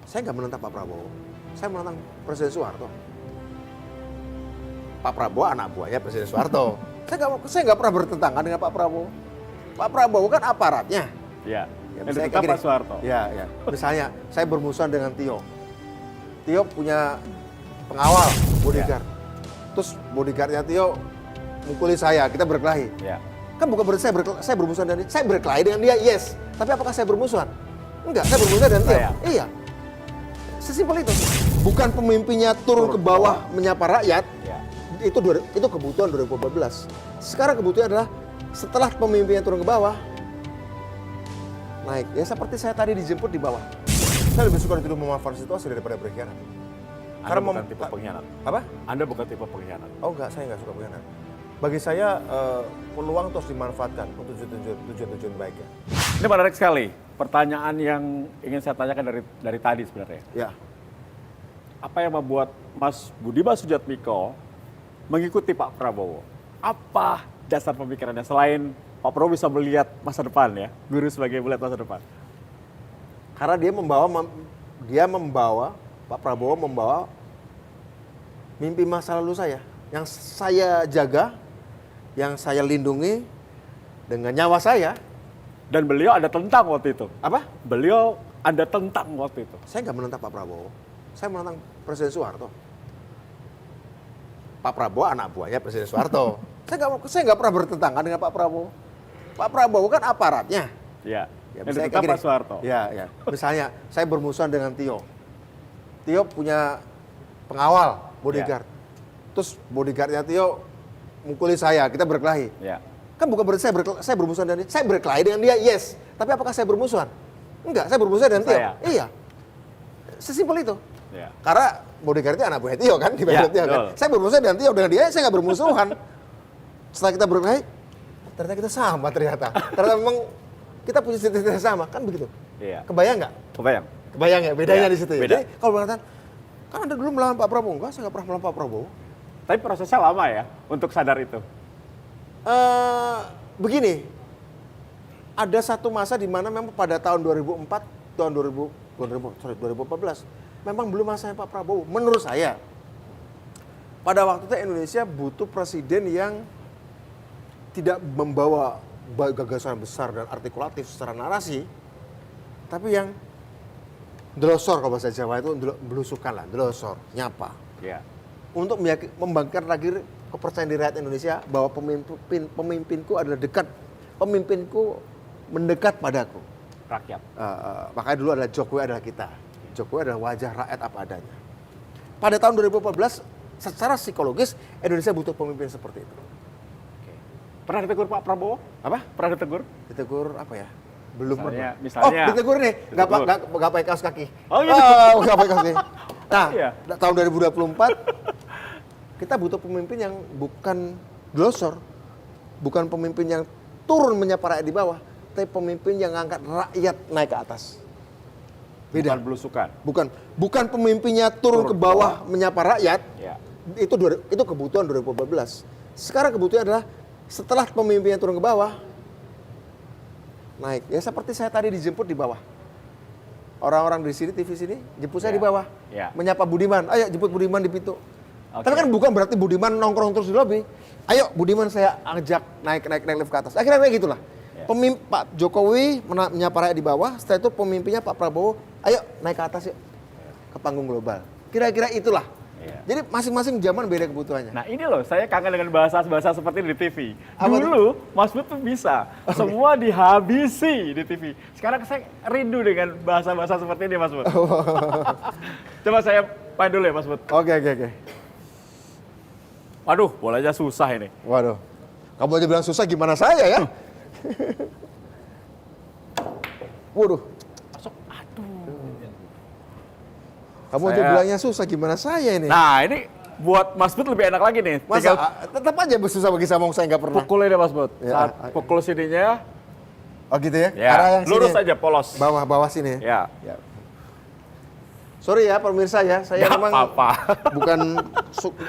Saya nggak menentang Pak Prabowo, saya menentang Presiden Soeharto. Pak Prabowo anak buahnya Presiden Soeharto. Saya nggak pernah bertentangan dengan Pak Prabowo. Pak Prabowo kan aparatnya. Ya. Ya, Yang misalnya ditetap kayak Pak Soeharto. Ya. Misalnya saya bermusuhan dengan Tio. Tio punya pengawal, bodyguard. Terus bodyguardnya Tio mukuli saya, kita berkelahi. Ya. Kan bukan berarti saya bermusuhan dengan dia. Saya berkelahi dengan dia, yes. Tapi apakah saya bermusuhan? Enggak, saya bermusuhan dengan Tio. Saya. Iya. Sesimpel itu. Bukan pemimpinnya turun ke bawah menyapa rakyat. Ya. Itu kebutuhan 2014. Sekarang kebutuhan adalah setelah pemimpinnya turun ke bawah, naik. Ya seperti saya tadi dijemput di bawah. Saya lebih suka dituduh memanfaatkan situasi daripada berkhianat. Anda bukan tipe pengkhianat. Apa? Anda bukan tipe pengkhianat. Oh enggak, saya enggak suka pengkhianat. Bagi saya peluang terus dimanfaatkan untuk tujuan-tujuan baiknya. Ini menarik sekali. Pertanyaan yang ingin saya tanyakan dari tadi sebenarnya. Ya. Apa yang membuat Mas Budiman Sujatmiko mengikuti Pak Prabowo? Apa dasar pemikirannya selain Pak Prabowo bisa melihat masa depan ya? Guru sebagai melihat masa depan. Karena Pak Prabowo membawa mimpi masa lalu saya. Yang saya jaga, yang saya lindungi dengan nyawa saya. Dan beliau ada tentang waktu itu. Apa? Beliau ada tentang waktu itu. Saya nggak menentang Pak Prabowo, saya menentang Presiden Soeharto. Pak Prabowo anak buahnya Presiden Soeharto. saya nggak pernah bertentangan dengan Pak Prabowo. Pak Prabowo kan aparatnya. Ya. Ya, Yang misalnya ditetap kayak Pak Soeharto. Ya. Misalnya saya bermusuhan dengan Tio. Tio punya pengawal, bodyguard. Terus bodyguardnya Tio mukuli saya, kita berkelahi. Ya. Kan bukan berarti saya bermusuhan dengan dia. Saya berkelahi dengan dia, yes. Tapi apakah saya bermusuhan? Enggak, saya bermusuhan dengan Tio. Saya. Iya. Sesimpel itu. Ya. Karena bodyguardnya anak buah Tio kan, Ya, Tio kan. betul. Saya bermusuhan dengan dia, saya nggak bermusuhan. Setelah kita berkelahi, ternyata kita sama ternyata. Ternyata memang kita punya cita-cita yang sama, kan begitu. Iya. Kebayang nggak? Kebayang? Kebayang ya, bedanya Ya, di situ ya. beda. Jadi kalau mengatakan, kan Anda dulu melawan Pak Prabowo, enggak, saya nggak pernah melawan Pak Prabowo. Tapi prosesnya lama ya untuk sadar itu. Begini, ada satu masa di mana memang pada tahun 2014, memang belum masanya Pak Prabowo. Menurut saya, pada waktu itu Indonesia butuh presiden yang tidak membawa gagasan besar dan artikulatif secara narasi, tapi yang delosor kalau bahasa Jawa itu belusukan lah, delosor, nyapa. Ya. Untuk membangkitkan lagi kepercayaan di rakyat Indonesia bahwa pemimpinku adalah dekat, pemimpinku mendekat padaku. Rakyat. Makanya dulu adalah Jokowi adalah kita. Jokowi adalah wajah rakyat apa adanya. Pada tahun 2014, secara psikologis Indonesia butuh pemimpin seperti itu. Oke. Pernah ditegur Pak Prabowo? Apa? Pernah ditegur? Ditegur apa ya? Belum pernah. Misalnya. Oh, ditegur nih, nggak pakai kaos kaki. Oh, gitu. Nggak pakai kaos kaki. Nah, Iya. tahun 2024 kita butuh pemimpin yang bukan glosor, bukan pemimpin yang turun menyapa rakyat di bawah, tapi pemimpin yang ngangkat rakyat naik ke atas. Beda. Bukan belusukan. Bukan pemimpinnya turun ke bawah menyapa rakyat. Ya. Itu kebutuhan 2014. Sekarang kebutuhan adalah setelah pemimpinnya turun ke bawah, naik. Ya seperti saya tadi dijemput di bawah. Orang-orang di sini, TV sini, jemput saya Ya. di bawah. Ya. Menyapa Budiman, ayo jemput Budiman di pintu. Oke. Tapi kan bukan berarti Budiman nongkrong terus di lobi. Ayo Budiman saya ajak naik lift ke atas. Akhirnya kayak gitulah. Ya. Pak Jokowi menyapa rakyat di bawah, setelah itu pemimpinnya Pak Prabowo, ayo naik ke atas yuk. Ke panggung global. Kira-kira itulah. Ya. Jadi masing-masing zaman beda kebutuhannya. Nah ini loh, saya kangen dengan bahasa-bahasa seperti ini di TV. Apa Dulu Mas Bud tuh bisa, semua dihabisi di TV. Sekarang saya rindu dengan bahasa-bahasa seperti ini Mas Bud. Coba saya main dulu ya Mas Bud. Oke. Waduh, bolanya susah ini. Waduh. Kamu aja bilang susah, gimana saya ya? Waduh. Masuk, aduh. Kamu aja bilangnya susah, gimana saya ini? Nah ini buat Mas Bud lebih enak lagi nih. Masa Tinggal tetap aja susah bagi saya, saya nggak pernah. pukulin deh Mas Bud. Ya. Saat pukul sininya, Oh gitu ya? ya Arah yang lurus sini. aja, polos. Bawah sini. Ya. Sorry ya pemirsa ya, saya Nggak memang apa-apa.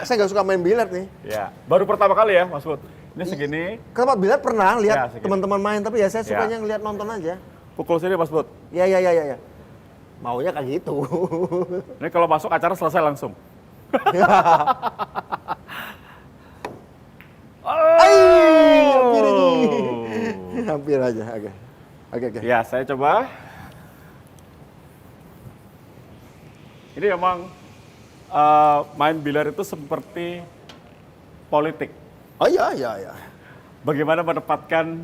saya nggak suka main biliar nih. Ya, baru pertama kali ya Mas Bud. Ini segini, Ke tempat biliar pernah Ya, lihat segini. teman-teman main, tapi ya saya Ya. sukanya ngeliat nonton aja. pukul sini Mas Bud. Ya. Maunya kayak gitu. Ini kalau masuk acara selesai langsung. Hampir aja. Hampir aja. Oke. Ya, saya coba. Ini memang main biliar itu seperti politik. Oh iya. Bagaimana menempatkan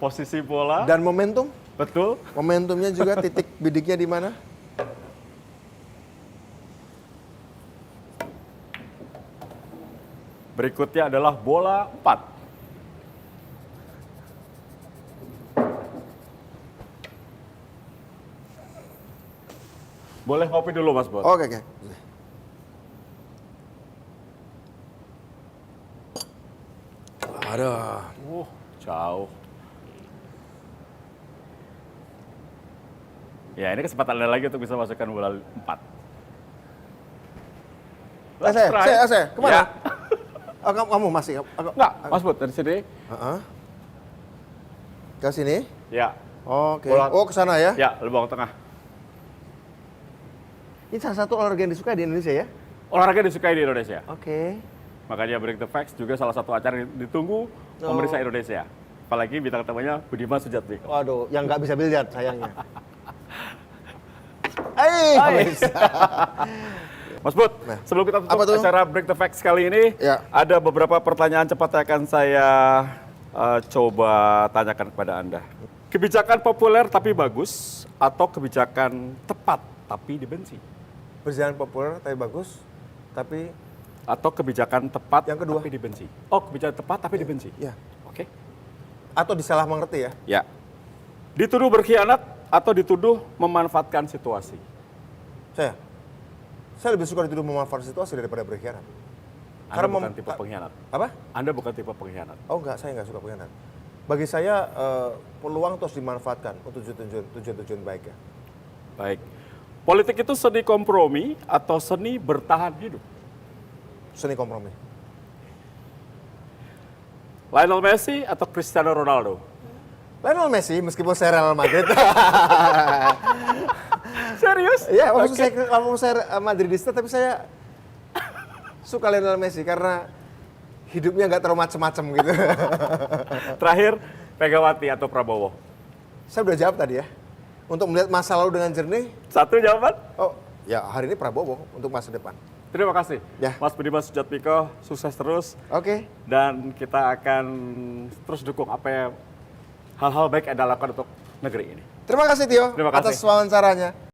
posisi bola. Dan momentum? Betul. Momentumnya juga titik bidiknya di mana? Berikutnya adalah bola 4. Boleh ngopi dulu Mas Bot. Oke. Aduh. Jauh. Ya, ini kesempatan Anda lagi untuk bisa masukkan bola 4. Saya. Kemana? Ya. Oh, kamu masih? Enggak, Mas Bot dari sini. Ke sini? Ya. Oke. Bola- Oh, ke sana ya? Ya, lubang tengah. Ini salah satu olahraga yang disukai di Indonesia ya? Olahraga disukai di Indonesia. Oke. Makanya Break the Facts juga salah satu acara yang ditunggu pemerintah Indonesia. Apalagi bintang tamunya Budiman Sujatmiko. Waduh, yang nggak bisa biliar sayangnya. Mas Bud, Nah, sebelum kita apa tutup tuh? acara Break the Facts kali ini, Ya. ada beberapa pertanyaan cepat yang akan saya coba tanyakan kepada Anda. Kebijakan populer tapi bagus atau kebijakan tepat tapi dibenci? Kebijakan populer tapi bagus, tapi Atau kebijakan tepat Yang kedua. tapi dibenci? Oh, kebijakan tepat tapi dibenci? ya. Oke. Atau disalah mengerti ya? Ya. Dituduh berkhianat atau dituduh memanfaatkan situasi? Saya lebih suka dituduh memanfaatkan situasi daripada berkhianat. Anda Karena bukan tipe pengkhianat. Apa? Anda bukan tipe pengkhianat. Oh enggak, saya enggak suka pengkhianat. Bagi saya peluang terus dimanfaatkan untuk tujuan-tujuan baik ya. Baik. Politik itu seni kompromi atau seni bertahan hidup? Seni kompromi. Lionel Messi atau Cristiano Ronaldo? Lionel Messi meskipun saya Real Madrid. Serius? Iya, walaupun saya Madridista tapi saya suka Lionel Messi karena hidupnya nggak terlalu macem-macem gitu. Terakhir, Megawati atau Prabowo? Saya udah jawab tadi ya. Untuk melihat masa lalu dengan jernih, Satu jawaban? oh ya hari ini Prabowo untuk masa depan. Terima kasih. Ya. Mas Budiman Sujatmiko, sukses terus. Oke. Dan kita akan terus dukung apa yang hal-hal baik yang Anda lakukan untuk negeri ini. Terima kasih Tio Terima kasih. atas wawancaranya.